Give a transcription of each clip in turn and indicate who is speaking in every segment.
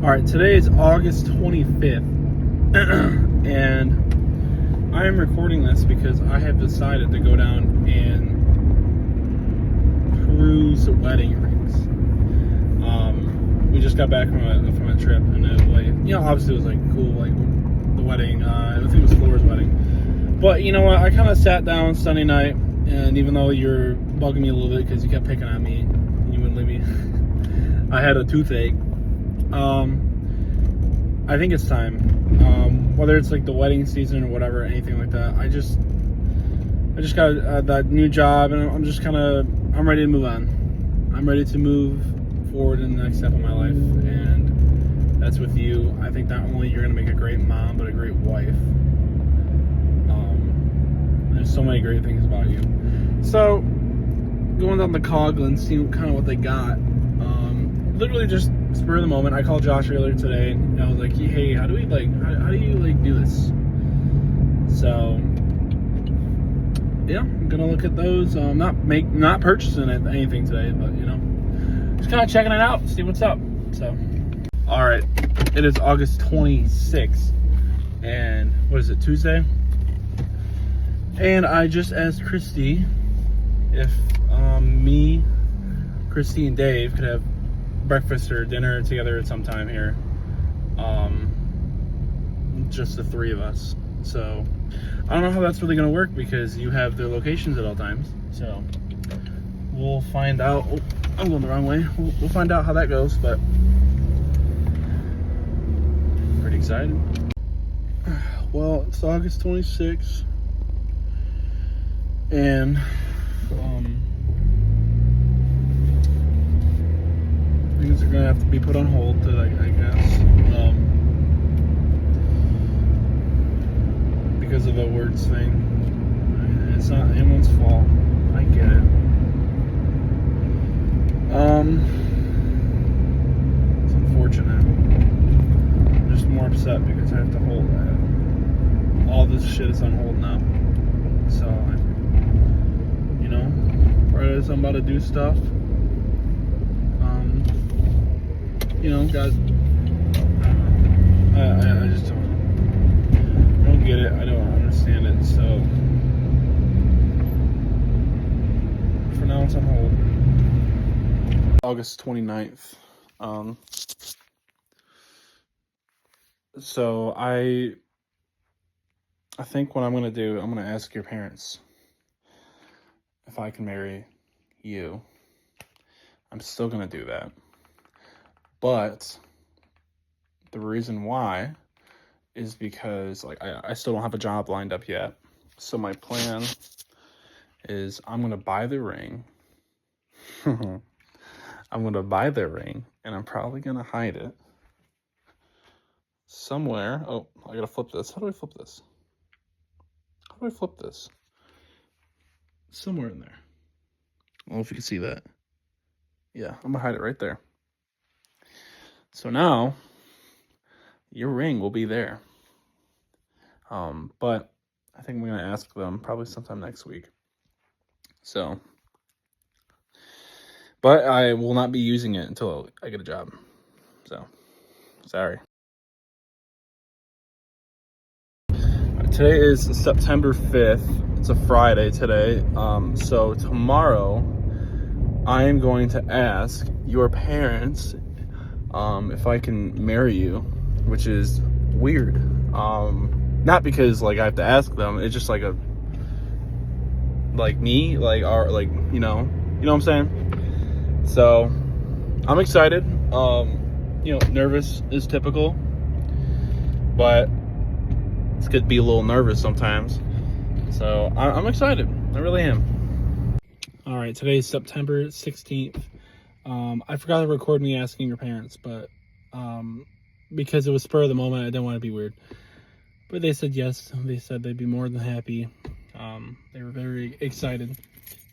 Speaker 1: All right, today is August 25th, and I am recording this because I have decided to go down and peruse wedding rings. We just got back from a trip, and it was like, obviously it was like cool, like the wedding. I think it was Flora's wedding. But you know what? I kind of sat down Sunday night, and even though you're bugging me a little bit because you kept picking on me, and you wouldn't leave me, I had a toothache. I think it's time. Whether it's like the wedding season or whatever, anything like that. I just got that new job, and I'm ready to move on. I'm ready to move forward in the next step of my life, and that's with you. I think not only you're gonna make a great mom, but a great wife. There's so many great things about you. So going down the Coghlan, seeing kind of what they got. Literally just spur of the moment. I called Josh earlier today, and I was like, "Hey, how do you do this?" So yeah, I'm gonna look at those. Not purchasing anything today, but just kind of checking it out, see what's up. So, all right, it is August 26th, and what is it, Tuesday? And I just asked Christy if me, Christy, and Dave could have breakfast or dinner together at some time here. Just the three of us. So I don't know how that's really gonna work because you have their locations at all times. So we'll find out. Oh, I'm going the wrong way. We'll find out how that goes, but pretty excited. Well, it's August 26th, and things are gonna have to be put on hold, I guess, because of a words thing. It's not anyone's fault. I get it. It's unfortunate. I'm just more upset because I have to hold that. All this shit is on hold now. So, right as I'm about to do stuff, guys, I just don't get it. I don't understand it. So for now, it's on hold. August 29th. So I think what I'm gonna do, I'm gonna ask your parents if I can marry you. I'm still gonna do that. But the reason why is because I still don't have a job lined up yet. So my plan is I'm gonna buy the ring. I'm gonna buy the ring, and I'm probably gonna hide it somewhere. Oh, I gotta flip this. How do I flip this? Somewhere in there. I don't know if you can see that. Yeah, I'm gonna hide it right there. So now your ring will be there. But I think we're gonna ask them probably sometime next week. So, but I will not be using it until I get a job. So, sorry. Today is September 5th. It's a Friday today. So tomorrow I am going to ask your parents if I can marry you, which is weird. Not because I have to ask them. It's just you know what I'm saying? So I'm excited. Nervous is typical, but it's good to be a little nervous sometimes. So I'm excited. I really am. All right, today is September 16th. I forgot to record me asking your parents, but because it was spur of the moment, I didn't want to be weird. But they said yes. They said they'd be more than happy. They were very excited.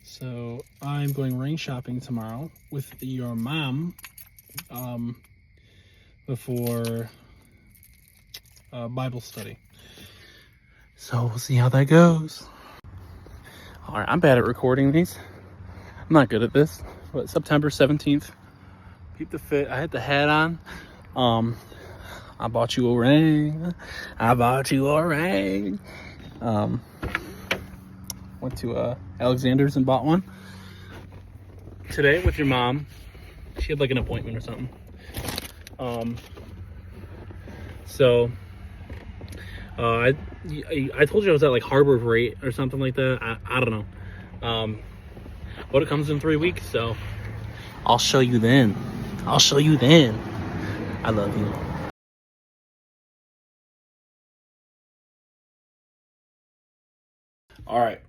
Speaker 1: So I'm going ring shopping tomorrow with your mom before Bible study. So we'll see how that goes. All right, I'm bad at recording these. I'm not good at this. But September 17th, peep the fit. I had the hat on. I bought you a ring. I bought you a ring. Went to Alexander's and bought one today with your mom. She had like an appointment or something. I told you I was at like Harbor Freight or something like that. I don't know. But it comes in 3 weeks, so I'll show you then. I'll show you then. I love you. All right.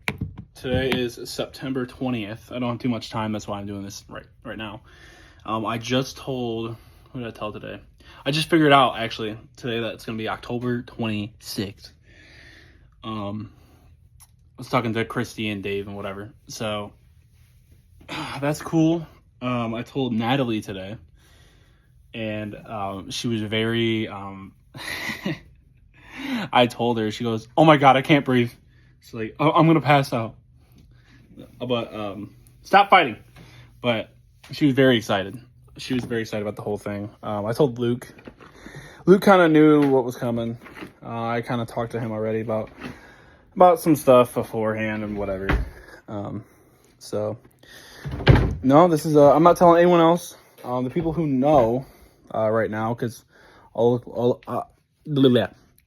Speaker 1: Today is September 20th. I don't have too much time. That's why I'm doing this right now. I just told, who did I tell today? I just figured out actually today that it's going to be October 26th. I was talking to Christy and Dave and whatever. So that's cool. I told Natalie today, and she was very I told her, she goes, "Oh my God, I can't breathe." She's like, "Oh, I'm gonna pass out." But stop fighting. But she was very excited. She was very excited about the whole thing. I told Luke. Luke kind of knew what was coming. I kind of talked to him already about some stuff beforehand and whatever. So no, this is I'm not telling anyone else. The people who know right now, because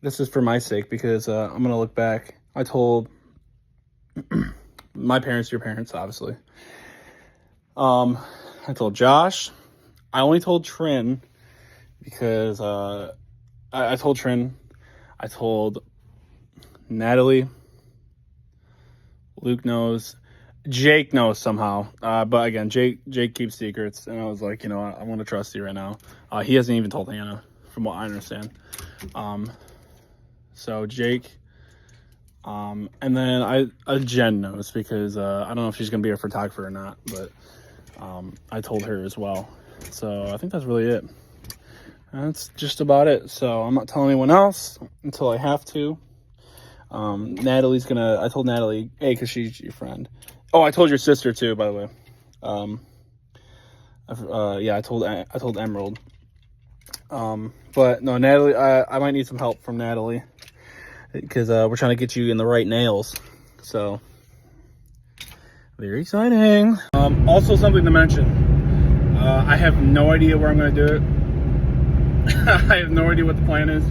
Speaker 1: this is for my sake, because I'm gonna look back. I told my parents, your parents, obviously. I told Josh. I only told Trin because I told Trin. I told Natalie. Luke knows. Jake knows somehow. But again, Jake keeps secrets. And I was like, I want to trust you right now. He hasn't even told Hannah, from what I understand. So Jake. And then Jen knows, because I don't know if she's going to be a photographer or not. But I told her as well. So I think that's really it. That's just about it. So I'm not telling anyone else until I have to. Natalie's gonna, I told Natalie, hey, because she's your friend. Oh, I told your sister too, by the way. Yeah, I told Emerald. But no, Natalie, I might need some help from Natalie, because we're trying to get you in the right nails. So very exciting. Also something to mention. I have no idea where I'm going to do it. I have no idea what the plan is.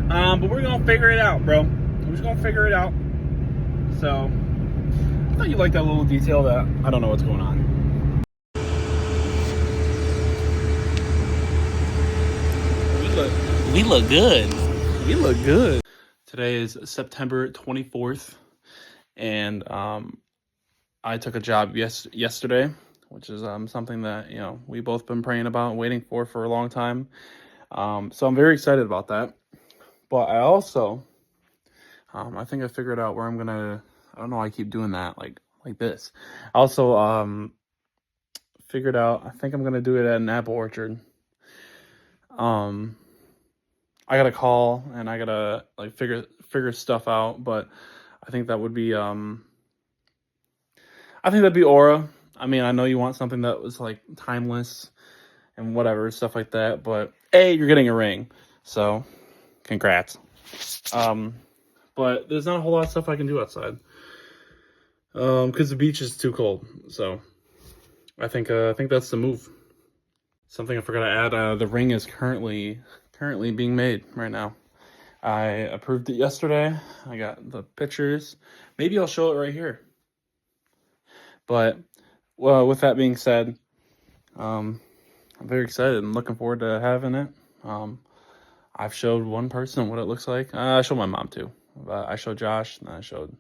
Speaker 1: But we're going to figure it out, bro. We're just going to figure it out. So, I thought you liked that little detail that I don't know what's going on. We look good. We look good. Today is September 24th. And I took a job yesterday, which is something that we both been praying about and waiting for a long time. So I'm very excited about that. But I also I think I figured out where I'm gonna, I don't know why I keep doing that like this. I also figured out, I think I'm gonna do it at an apple orchard. I gotta call and I gotta like figure stuff out, but I think that would be I think that'd be Aura. I mean, I know you want something that was like timeless and whatever, stuff like that, but you're getting a ring, so congrats. But there's not a whole lot of stuff I can do outside, because the beach is too cold. So I think that's the move. Something I forgot to add, the ring is currently being made right now. I approved it yesterday. I got the pictures. Maybe I'll show it right here. But well, with that being said, I'm very excited. I'm looking forward to having it. I've showed one person what it looks like. I showed my mom too. But I showed Josh, and I showed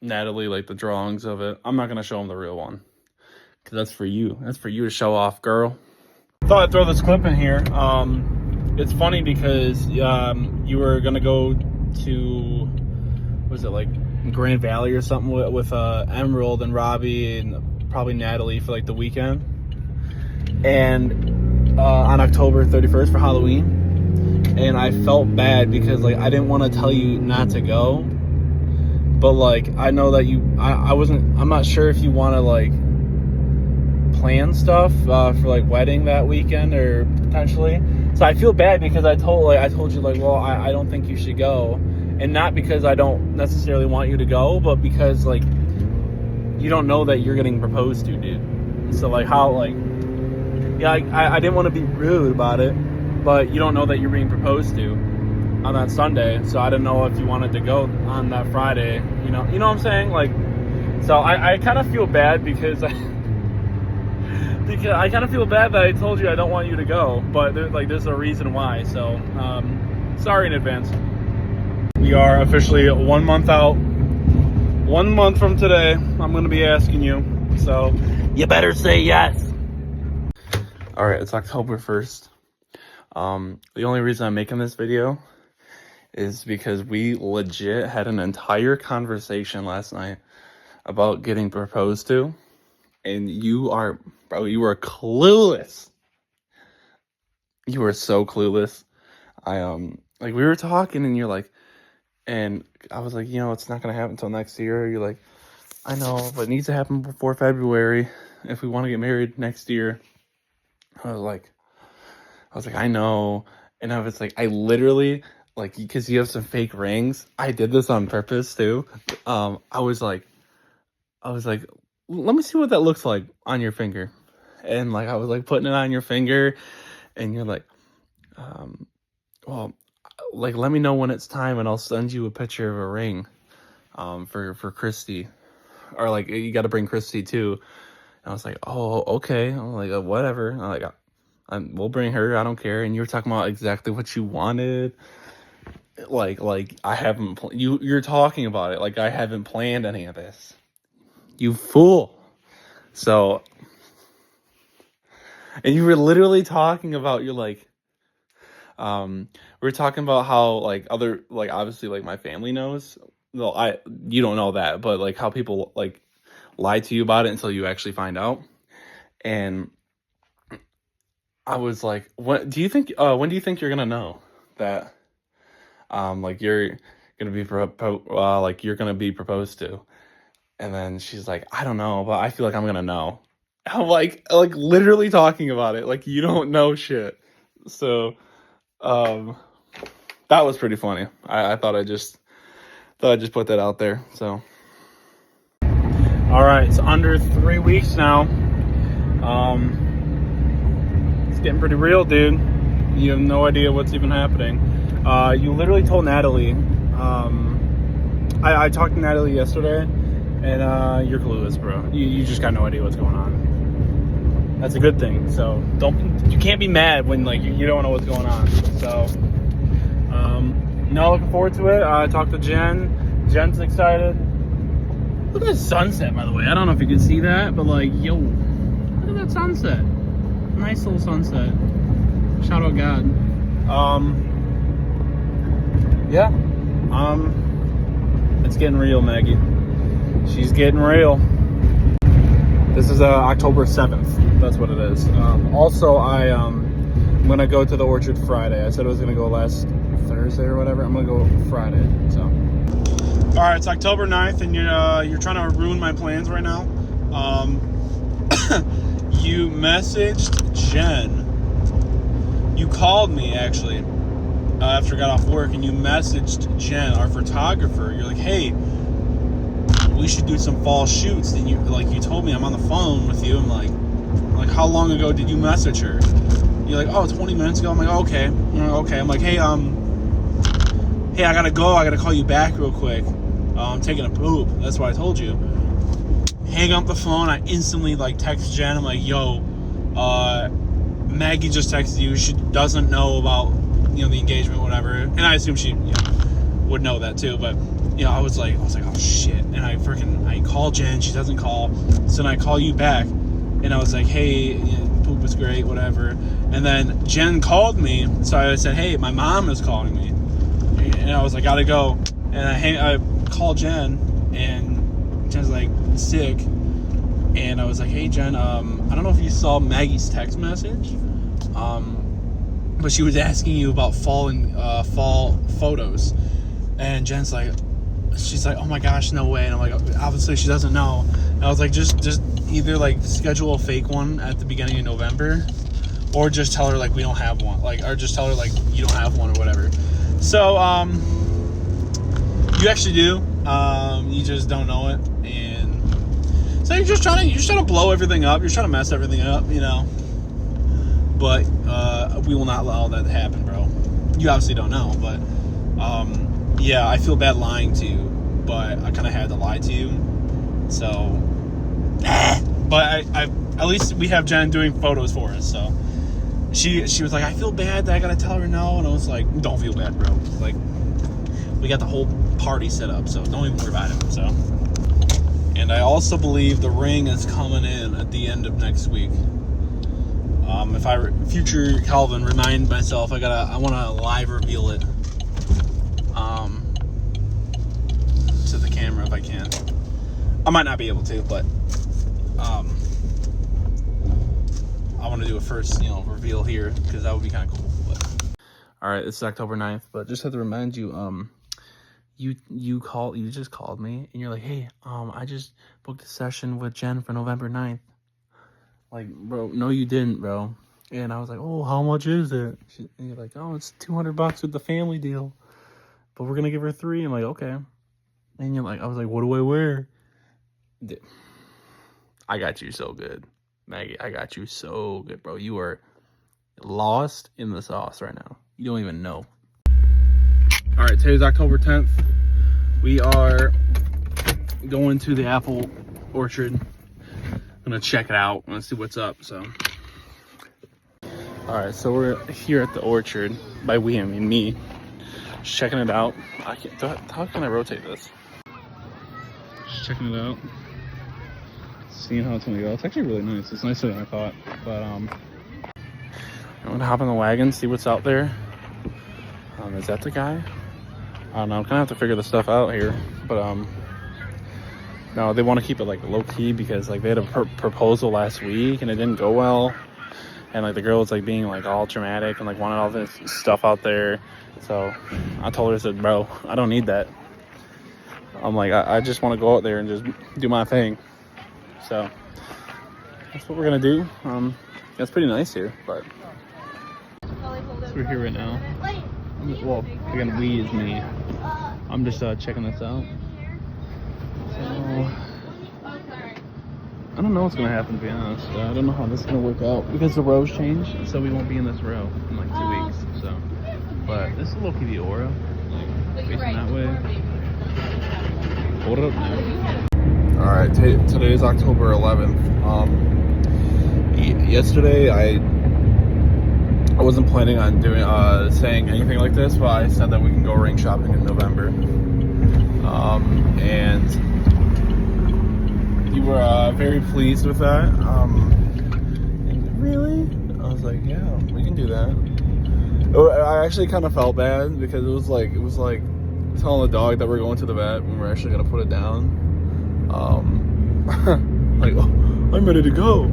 Speaker 1: Natalie like the drawings of it. I'm not gonna show him the real one, because that's for you. That's for you to show off, girl. Thought I'd throw this clip in here. It's funny because you were gonna go to, was it like Grand Valley or something with Emerald and Robbie and probably Natalie for like the weekend, and on October 31st for Halloween. And I felt bad because like I didn't want to tell you not to go, but like I know that I'm not sure if you want to like plan stuff for like wedding that weekend or potentially. So I feel bad because I told you like, well, I don't think you should go, and not because I don't necessarily want you to go, but because like you don't know that you're getting proposed to, dude. So like how like, yeah, I didn't want to be rude about it, but you don't know that you're being proposed to on that Sunday. So I didn't know if you wanted to go on that Friday. You know what I'm saying? Like, so I kind of feel bad because I kind of feel bad that I told you I don't want you to go, but there's a reason why. So sorry in advance. We are officially 1 month out. 1 month from today, I'm gonna be asking you. So you better say yes. All right, it's October 1st. The only reason I'm making this video is because we legit had an entire conversation last night about getting proposed to, and you were clueless. You were so clueless. Like we were talking, and you're like, and I was like, it's not gonna happen until next year. You're like, I know, but it needs to happen before February if we want to get married next year. I was like, I know. And I was like, I literally, like, because you have some fake rings. I did this on purpose too. I was like, let me see what that looks like on your finger. And like, I was like putting it on your finger, and you're like, well, like, let me know when it's time and I'll send you a picture of a ring, for Christy, or like, you got to bring Christy too. And I was like, oh, okay. I'm like, whatever. I'm like, we'll bring her. I don't care. And you were talking about exactly what you wanted. Like I haven't, you're talking about it. Like I haven't planned any of this. You fool. So, and you were literally talking about, you're like, we were talking about how like other, like obviously like my family knows. Well, you don't know that, but like how people like lie to you about it until you actually find out. And I was like, when do you think you're gonna know that, like you're gonna be like you're gonna be proposed to? And then she's like, I don't know, but I feel like I'm gonna know. I'm like literally talking about it like you don't know shit. So, that was pretty funny. I thought I'd just put that out there. So, all right, it's under 3 weeks now. It's getting pretty real, dude. You have no idea what's even happening. You literally told Natalie. I talked to Natalie yesterday, and you're clueless, bro. You just got no idea what's going on. That's a good thing. So you can't be mad when like you don't know what's going on. So no, looking forward to it. I talked to Jen. Jen's excited. Look at the sunset, by the way. I don't know if you can see that, but like, yo, look at that sunset. Nice little sunset. Shout out God. Yeah. It's getting real, Maggie. She's getting real. This is October 7th. That's what it is. Also, I'm gonna go to the Orchard Friday. I said I was gonna go last Thursday or whatever. I'm gonna go Friday. So. All right, it's October 9th, and you're trying to ruin my plans right now. You messaged Jen. You called me actually after I got off work, and you messaged Jen, our photographer. You're like, hey, we should do some fall shoots. And you told me, I'm on the phone with you. I'm like how long ago did you message her? You're like, oh, 20 minutes ago. I'm like, oh, okay. Okay. I'm like, hey, I gotta go. I gotta call you back real quick. I'm taking a poop. That's what I told you. Hang up the phone. I instantly text Jen. I'm like, yo, Maggie just texted you. She doesn't know about the engagement, whatever. And I assume she would know that too. But I was like, oh shit. And I call Jen. She doesn't call. So then I call you back, and I was like, hey, poop is great, whatever. And then Jen called me. So I said, hey, my mom is calling me. And I was like, gotta go. And I called Jen, and Jen's like sick. And I was like, hey Jen, I don't know if you saw Maggie's text message, but she was asking you about fall photos. And she's like, oh my gosh, no way. And I'm like, obviously she doesn't know. And I was like, just either like schedule a fake one at the beginning of November, or just tell her like we don't have one, like, or just tell her like you don't have one or whatever. So you actually do, you just don't know it, and so you're just trying to blow everything up, you're trying to mess everything up, you know. But we will not allow that to happen, bro. You obviously don't know, but yeah, I feel bad lying to you, but I kind of had to lie to you. So, but I at least we have Jen doing photos for us. So she was like, I feel bad that I gotta tell her no, and I was like, don't feel bad, bro. Like, we got the whole party set up, so don't even worry about it. So, and I also believe the ring is coming in at the end of next week. If I future Calvin, remind myself I want to live reveal it to the camera if I can. I might not be able to, but I want to do a first, reveal here, because that would be kind of cool. But all right, it's October 9th, but just have to remind you, you just called me and you're like, hey, I just booked a session with Jen for November 9th. Like, bro, no, you didn't, bro. And I was like, oh, how much is it? And you're like, oh, it's $200 with the family deal, but we're gonna give her 3. I'm like, okay. And you're like, I was like, what do I wear? I got you so good, Maggie. I got you so good, bro. You are lost in the sauce right now. You don't even know. All right, today's October 10th. We are going to the apple orchard. I'm gonna check it out and see what's up. So, all right, so we're here at the orchard. By we, I mean me. Just checking it out. How can I rotate this? Just checking it out. Seeing how it's gonna go. It's actually really nice. It's nicer than I thought. But I'm gonna hop in the wagon, see what's out there. Is that the guy? I don't know. I'm gonna have to figure this stuff out here. But no, they want to keep it like low key because like they had a proposal last week and it didn't go well, and like the girl was like being like all dramatic and like wanted all this stuff out there. So I told her, I said, bro, I don't need that. I'm like, I just want to go out there and just do my thing. So that's what we're gonna do. It's pretty nice here, but so we're here right now. Well, again, we is me. I'm just checking this out. So I don't know what's gonna happen, to be honest. I don't know how this is gonna work out because the rows changed, so we won't be in this row in like 2 weeks. So, but this is low-key the aura, like facing that way. Hold it up now. All right, today is October 11th. Yesterday I wasn't planning on doing saying anything like this, but I said that we can go ring shopping in November. And you were very pleased with that. And really? I was like, yeah, we can do that. I actually kind of felt bad because it was like telling the dog that we're going to the vet when we're actually gonna put it down. Like, oh, I'm ready to go.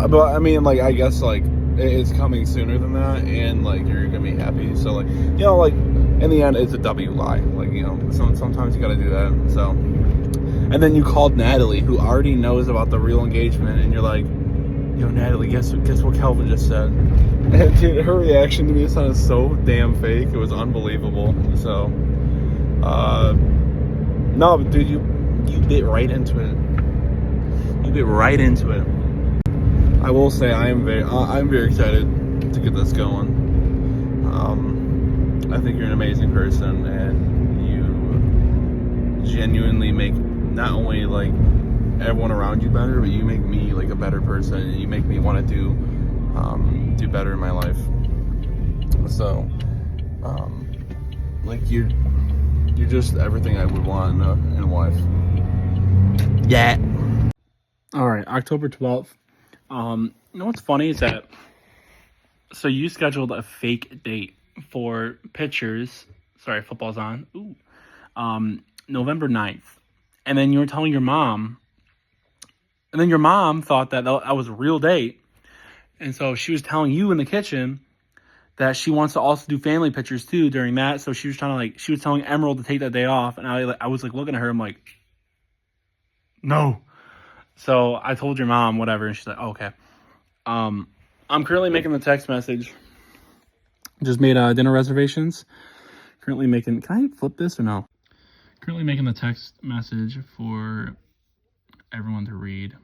Speaker 1: But I mean, like, I guess like it's coming sooner than that, and like you're gonna be happy. So like, like in the end, it's a W lie. Like, sometimes you gotta do that. So, and then you called Natalie, who already knows about the real engagement, and you're like, yo, Natalie, guess what Calvin just said? And dude, her reaction to me sounded so damn fake. It was unbelievable. So, no, but dude, you bit right into it. You bit right into it. I will say I'm very excited to get this going. I think you're an amazing person, and you genuinely make not only like everyone around you better, but you make me like a better person, and you make me want to do better in my life. So, like you're just everything I would want in a wife. Yeah. All right, October 12th. You know what's funny is that, so you scheduled a fake date for pictures. Sorry, football's on. Ooh. November 9th. And then you were telling your mom, and then your mom thought that was a real date. And so she was telling you in the kitchen that she wants to also do family pictures too during that. So she was telling Emerald to take that day off. And I was like looking at her, I'm like, no. So I told your mom, whatever, and she's like, oh, okay. I'm currently making the text message. Just made dinner reservations. Currently making, can I flip this or no? Currently making the text message for everyone to read.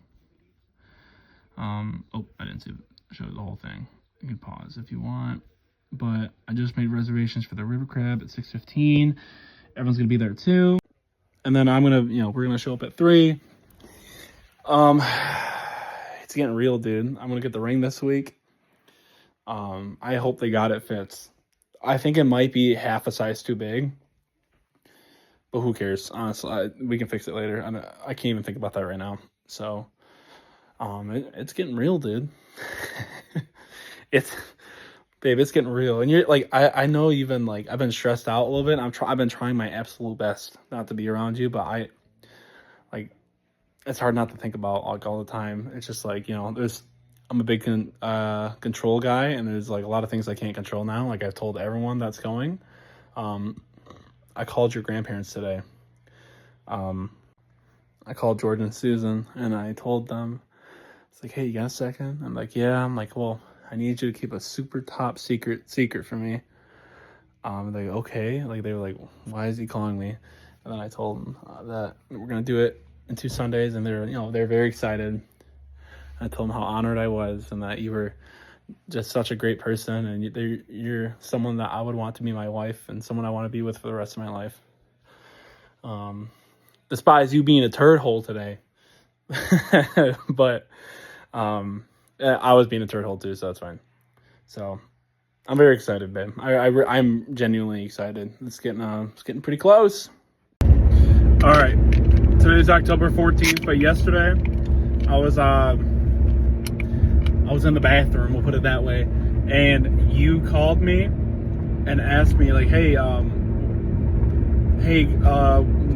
Speaker 1: Oh, I didn't show the whole thing. You can pause if you want. But I just made reservations for the River Crab at 6:15. Everyone's gonna be there too. And then I'm gonna, we're gonna show up at 3. It's getting real, dude. I'm gonna get the ring this week. I hope they got it fits. I think it might be half a size too big. But who cares? Honestly, we can fix it later. I can't even think about that right now. So, it's getting real, dude. Babe, it's getting real. And you're like, I know you've been like, I've been stressed out a little bit. I've been trying my absolute best not to be around you, but it's hard not to think about all the time. It's just like, I'm a big control guy, and there's like a lot of things I can't control now. Like I've told everyone that's going. I called your grandparents today. I called George and Susan, and I told them, it's like, hey, you got a second? I'm like, yeah. I'm like, well, I need you to keep a super top secret for me. They okay. Like they were like, why is he calling me? And then I told them that we're gonna do it in 2 Sundays, and they're very excited. I told them how honored I was, and that you were just such a great person, and you're someone that I would want to be my wife, and someone I want to be with for the rest of my life. Despise you being a turd hole today, but I was being a turd hole too, so that's fine. So I'm very excited, babe. I'm genuinely excited. It's getting pretty close. All right, today's October 14th, but yesterday I was in the bathroom, we'll put it that way, and you called me and asked me like, hey,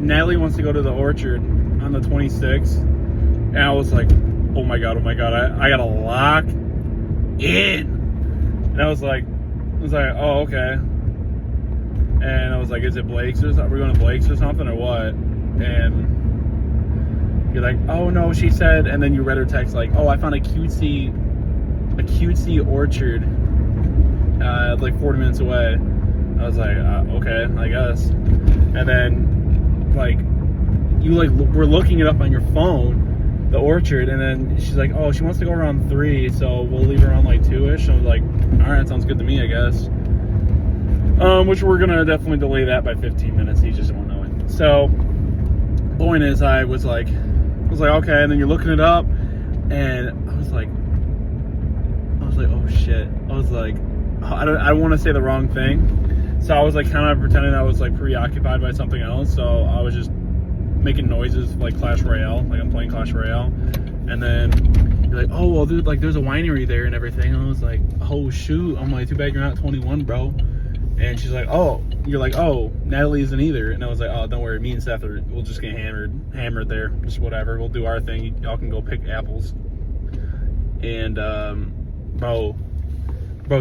Speaker 1: Natalie wants to go to the Orchard on the 26th, and I was like, oh my god, I gotta lock in. And I was like, oh, okay. And I was like, is it Blake's or something? We're going to Blake's or something or what? And you're like, oh no, she said, and then you read her text like, oh, I found a cutesy orchard like 40 minutes away. I was like, okay, I guess. And then like you like were looking it up on your phone, the orchard, and then she's like, oh, she wants to go around 3, so we'll leave around like 2ish. I was like, all right, sounds good to me, I guess. Which we're gonna definitely delay that by 15 minutes. You just won't know it. So point is, I was like, okay, and then you're looking it up, and I was like, oh shit. I was like, I don't want to say the wrong thing. So I was like kind of pretending I was like preoccupied by something else. So I was just making noises like Clash Royale, like I'm playing Clash Royale. And then you're like, oh, well, dude, like there's a winery there and everything. And I was like, oh shoot. I'm like, too bad you're not 21, bro. And she's like, oh, you're like, oh, Natalie isn't either. And I was like, oh, don't worry, me and Seth we'll just get hammered there. Just whatever. We'll do our thing. Y'all can go pick apples. And bro,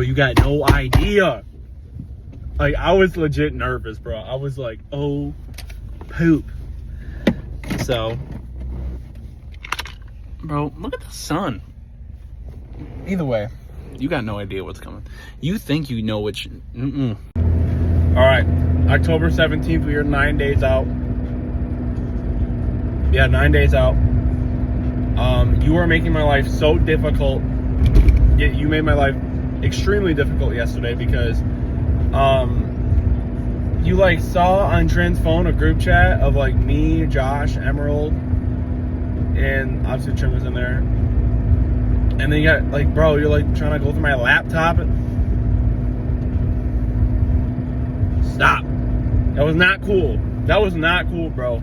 Speaker 1: you got no idea. Like, I was legit nervous, bro. I was like, oh, poop. So, bro, look at the sun. Either way, you got no idea what's coming. You think you know which. All right, October 17th, we are 9 days out. Yeah, 9 days out. You are making my life so difficult. You made my life extremely difficult yesterday because you like saw on Trent's phone a group chat of like me, Josh, Emerald, and obviously Trent was in there. And then you got like, bro, you're like trying to go through my laptop. Stop. That was not cool. That was not cool, bro.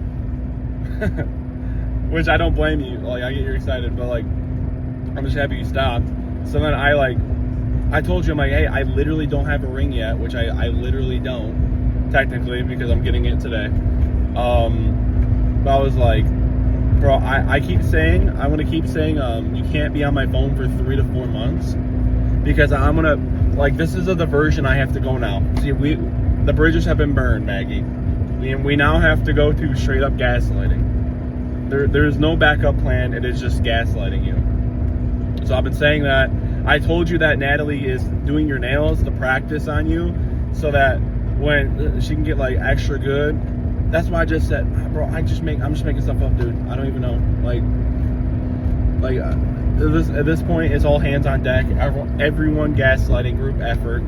Speaker 1: Which I don't blame you. Like, I get you excited, but like, I'm just happy you stopped. So then I told you, I'm like, hey, I literally don't have a ring yet, which I literally don't, technically, because I'm getting it today. But I was like, bro, I keep saying, I'm going to keep saying, you can't be on my phone for 3 to 4 months, because I'm going to, like, this is a diversion I have to go now. See, the bridges have been burned, Maggie. We now have to go to straight up gaslighting. There's no backup plan. It is just gaslighting you. So I've been saying that. I told you that Natalie is doing your nails to practice on you so that when she can get like extra good. That's why I just said, bro, I'm just making stuff up, dude. I don't even know. At this point, it's all hands on deck. Everyone gaslighting, group effort.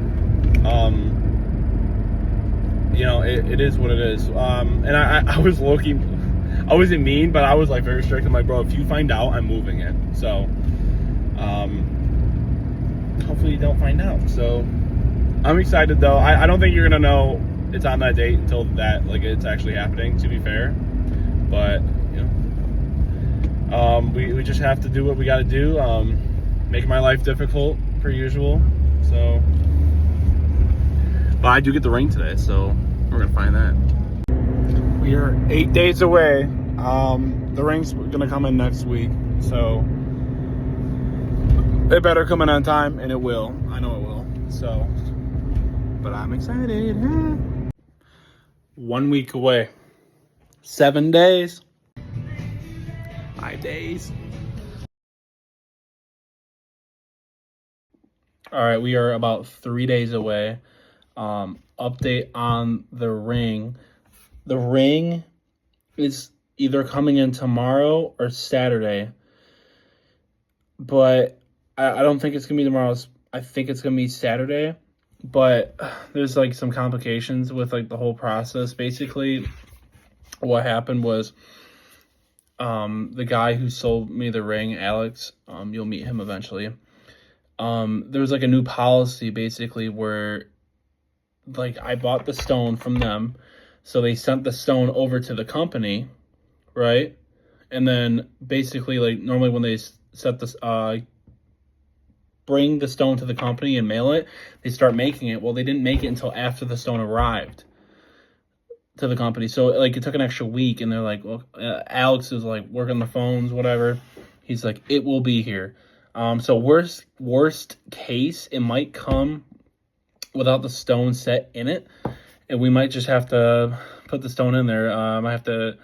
Speaker 1: It is what it is. And I was looking, I wasn't mean, but I was like very strict. I'm like, bro, if you find out, I'm moving it. So, hopefully you don't find out. So, I'm excited though. I don't think you're gonna know it's on that date until that, like, it's actually happening, to be fair. But, we just have to do what we gotta do. Make my life difficult, per usual. So, but I do get the ring today, so we're gonna find that. We are 8 days away. The ring's gonna come in next week, so it better come in on time, and it will. I know it will. So, but I'm excited. 1 week away. 7 days. 5 days. All right, we are about 3 days away. Update on the ring. The ring is either coming in tomorrow or Saturday. But I don't think it's going to be tomorrow. I think it's going to be Saturday. But there's like some complications with like the whole process. Basically, what happened was the guy who sold me the ring, Alex, you'll meet him eventually. There was like a new policy basically where like I bought the stone from them. So they sent the stone over to the company, right? And then basically like normally when they set this bring the stone to the company and mail it, they start making it. Well, they didn't make it until after the stone arrived to the company. So like it took an extra week, and they're like, well, Alex is like working the phones, whatever. He's like, it will be here. So worst case, it might come without the stone set in it, and we might just have to put the stone in there. I have to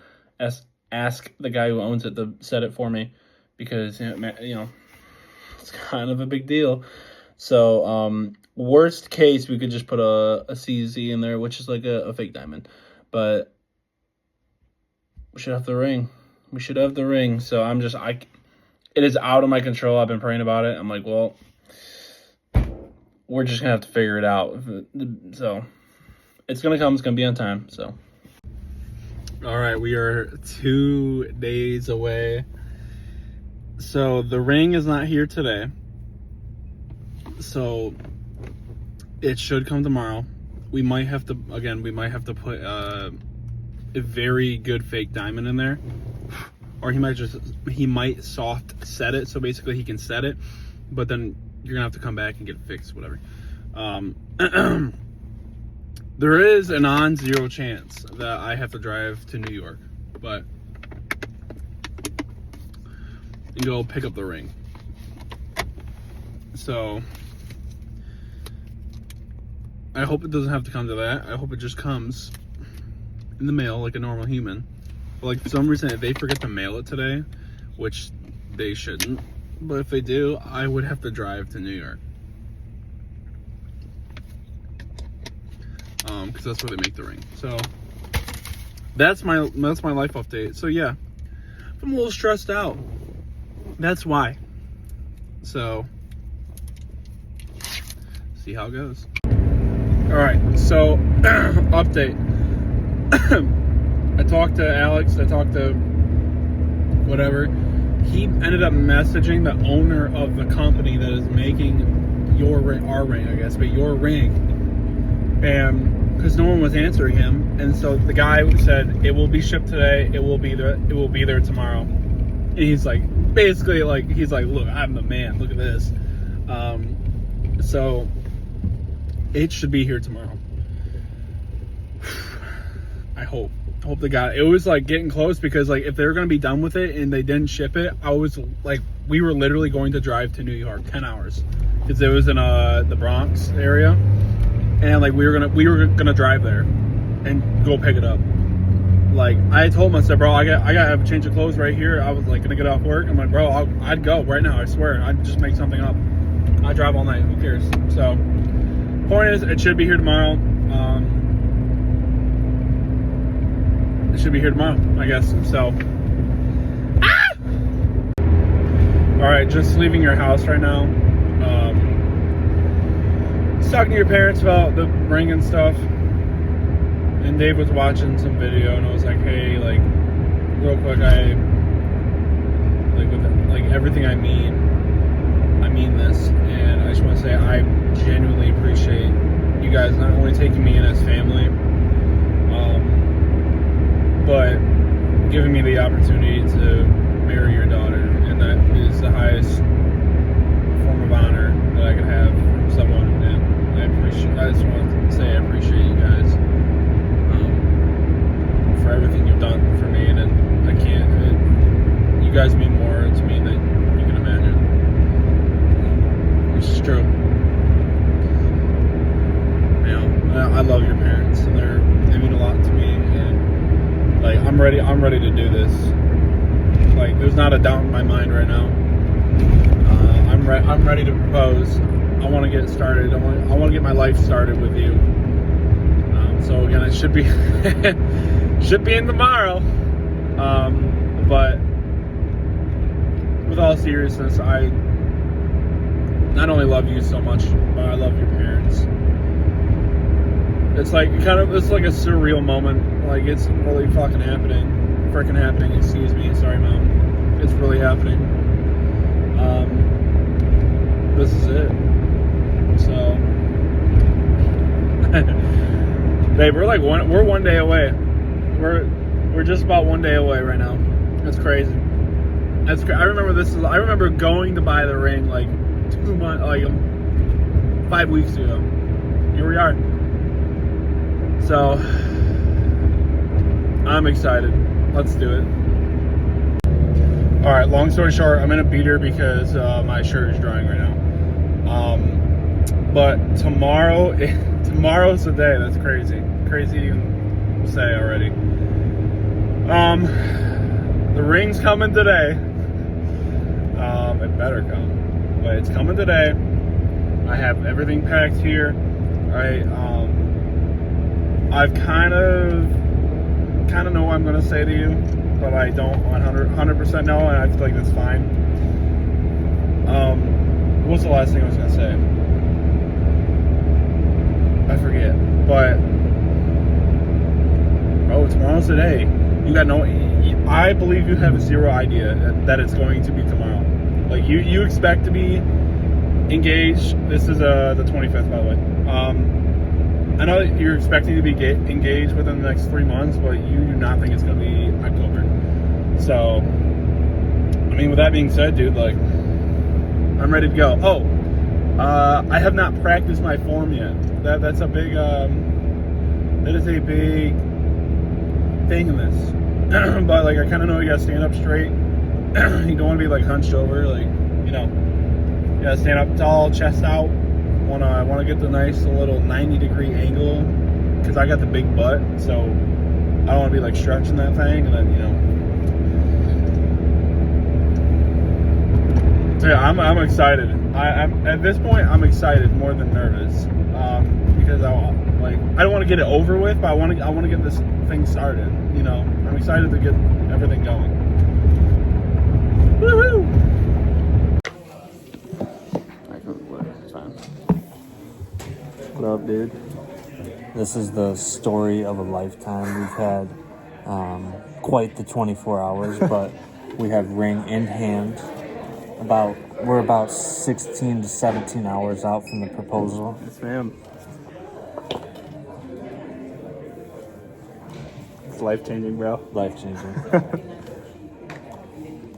Speaker 1: ask the guy who owns it to set it for me, because it's kind of a big deal. So, worst case, we could just put a CZ in there, which is like a fake diamond. But we should have the ring. We should have the ring. So it is out of my control. I've been praying about it. I'm like, well, we're just going to have to figure it out. So, it's going to come. It's going to be on time. So, all right, we are 2 days away. So the ring is not here today, so it should come tomorrow. We might have to put a very good fake diamond in there, or he might soft set it, so basically he can set it, but then you're gonna have to come back and get it fixed, whatever. There is a non-zero chance that I have to drive to New York, but and go pick up the ring. So I hope it doesn't have to come to that. I hope it just comes in the mail like a normal human. But like for some reason, if they forget to mail it today, which they shouldn't, but if they do, I would have to drive to New York. Because that's where they make the ring. So that's my life update. So yeah, I'm a little stressed out. That's why. So, see how it goes. All right, so update. I talked to Alex. I talked to whatever. He ended up messaging the owner of the company that is making our ring, I guess, but your ring, and because no one was answering him, and so the guy said it will be shipped today. It will be there tomorrow. And he's like, basically, like, he's like, look, I'm the man. Look at this. So it should be here tomorrow. I hope they got it. It was like getting close, because like if they were going to be done with it and they didn't ship it, I was like, we were literally going to drive to New York 10 hours, because it was in the Bronx area, and like we were gonna drive there and go pick it up. like, I told him, I said, bro, I gotta have a change of clothes right here. I was like gonna get off work. I'm like, bro, I'd go right now. I swear, I'd just make something up. I drive all night. Who cares? So, point is, it should be here tomorrow. It should be here tomorrow, I guess. So, all right, just leaving your house right now. Just talking to your parents about the ring and stuff. And Dave was watching some video, and I was like, hey, like, real quick, with everything I mean this. And I just want to say I genuinely appreciate you guys not only taking me in as family, but giving me the opportunity to marry your daughter. And that is the highest form of honor that I could have from someone. And I just want to say I appreciate you guys for everything you've done for me. And you guys mean more to me than you can imagine. Which is true. You know, I love your parents, and they mean a lot to me. And like, I'm ready to do this. Like, there's not a doubt in my mind right now. I'm ready to propose. I want to get started. I want to get my life started with you. So again, it should be in tomorrow. But with all seriousness, I not only love you so much, but I love your parents. It's like a surreal moment. Like, it's really fucking happening. Freaking happening. Excuse me. Sorry, Mom. It's really happening. This is it. So, babe, we're one day away. We're just about 1 day away right now. That's crazy. I remember going to buy the ring like 5 weeks ago. Here we are. So, I'm excited. Let's do it. All right, long story short, I'm in a beater because my shirt is drying right now. But tomorrow's the day. That's crazy. Crazy to even say already. The ring's coming today. It better come. But it's coming today. I have everything packed here. I've kind of know what I'm going to say to you, but I don't 100% know, and I feel like that's fine. What's the last thing I was going to say? I forget. But, tomorrow's the day. I believe you have zero idea that it's going to be tomorrow. Like, you expect to be engaged. This is the 25th, by the way. I know that you're expecting to be engaged within the next 3 months, but you do not think it's going to be October. So, I mean, with that being said, dude, like, I'm ready to go. I have not practiced my form yet. That's a big, that is a big thing in this. But, like, I kind of know you got to stand up straight. You don't want to be, like, hunched over, like, you know. You got to stand up tall, chest out. I want to get the nice little 90-degree angle because I got the big butt, so I don't want to be like stretching that thing, and then, you know. So yeah, I'm excited. I'm at this point, I'm excited more than nervous because I don't want to get it over with, but I want to get this thing started. You know, I'm excited to get everything going. Woohoo! What up, dude?
Speaker 2: This is the story of a lifetime. We've had quite the 24 hours, but we have ring in hand. We're about 16 to 17 hours out from the proposal.
Speaker 1: Yes, ma'am. It's life-changing, bro.
Speaker 2: Life-changing.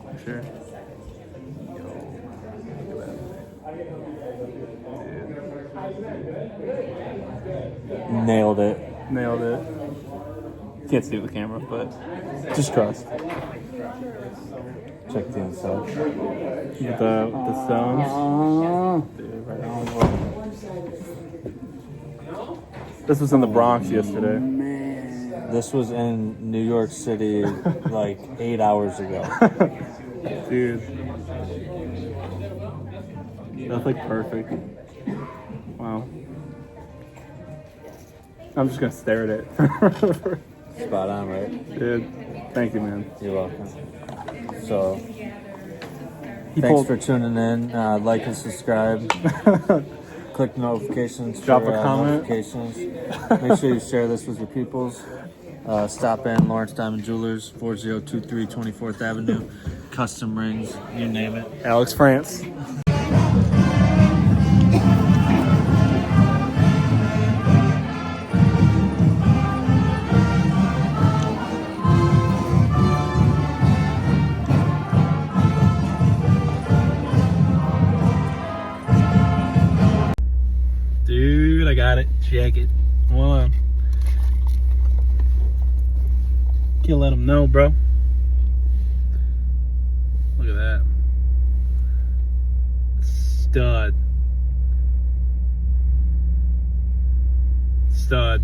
Speaker 1: For sure.
Speaker 2: Nailed it.
Speaker 1: Can't see with the camera, but just trust.
Speaker 2: Check the inside.
Speaker 1: With the stones. Dude, right on. This was in the Bronx yesterday.
Speaker 2: Man. This was in New York City like 8 hours ago.
Speaker 1: Dude. That's like perfect. Wow. I'm just gonna stare at it.
Speaker 2: Spot on, right?
Speaker 1: Dude, thank you, man.
Speaker 2: You're welcome. So,
Speaker 1: He
Speaker 2: thanks
Speaker 1: pulled-
Speaker 2: for tuning in. Like and subscribe. Click notifications.
Speaker 1: Drop
Speaker 2: for,
Speaker 1: a comment.
Speaker 2: Notifications. Make sure you share this with your peoples. Stop in Lawrence Diamond Jewelers, 4023 24th Avenue. Custom rings, you name it.
Speaker 1: Alex France. Dude, I got it. Check it. Hold on. Can't let them know, bro. Look at that. Stud. Stud.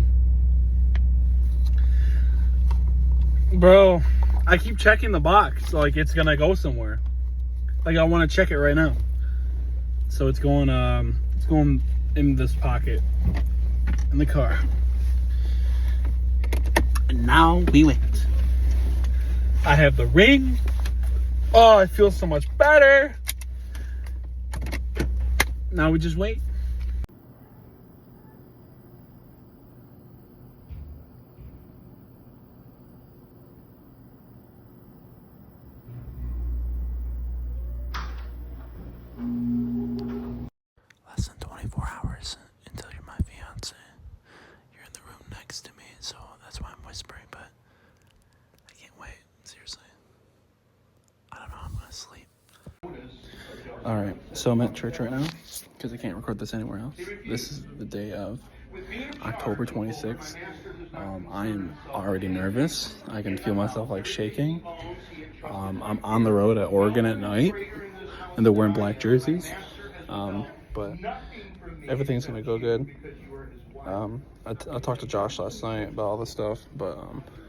Speaker 1: Bro, I keep checking the box like it's gonna go somewhere. Like I want to check it right now. So it's going in this pocket in the car. And now we wait. I have the ring. Oh, I feel so much better. Now we just wait. Less than 24 hours until you're my fiance. You're in the room next to me, so that's why I'm whispering, but I can't wait. Seriously. I don't know, I'm gonna sleep. Alright, so I'm at church right now because I can't record this anywhere else. This is the day of October 26th. I am already nervous. I can feel myself like shaking. I'm on the road at Oregon at night and they're wearing black jerseys. But everything's gonna go good. I talked to Josh last night about all this stuff, but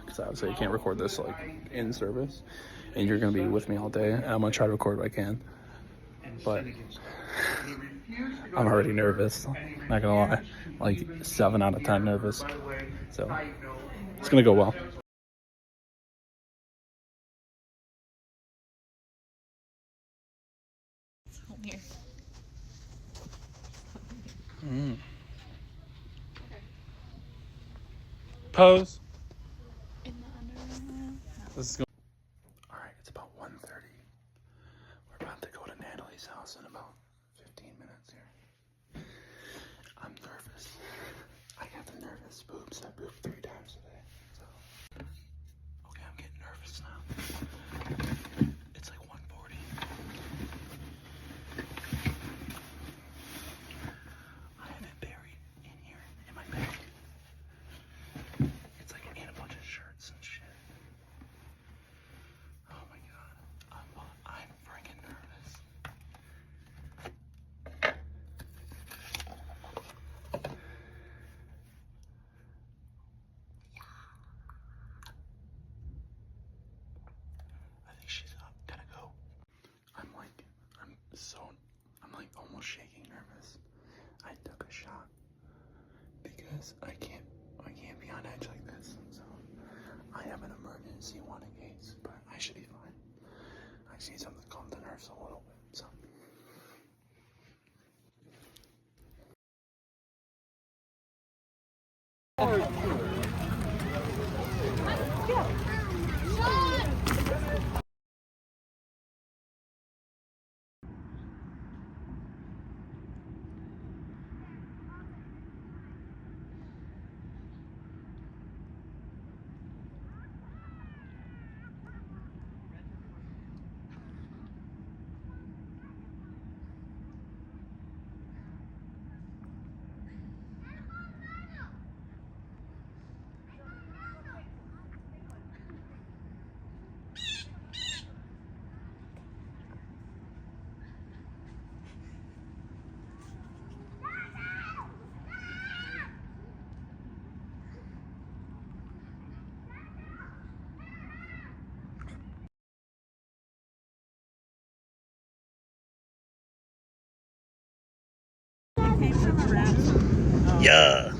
Speaker 1: because obviously I can't record this like in service, and you're gonna be with me all day, and I'm gonna try to record what I can. But I'm already nervous. Not gonna lie, like 7 out of 10 nervous. So it's gonna go well. Pose. This is all right. It's about 1:30. We're about to go to Natalie's house in about 15 minutes here. I'm nervous. I got the nervous boobs. I booped 3 times today. So okay, I'm getting nervous now. It's like 1:40. I have it buried in here in my bag. It's like in a bunch of shirts and shit. Oh my god. I'm freaking nervous. I think she's up. Gotta go. I'm like almost shaking nervous. I took a shot because I can't be on edge like this. So I have an emergency one in case, but I should be fine. I just need something to calm the nerves a little bit. So.
Speaker 3: have rats.
Speaker 2: Yeah.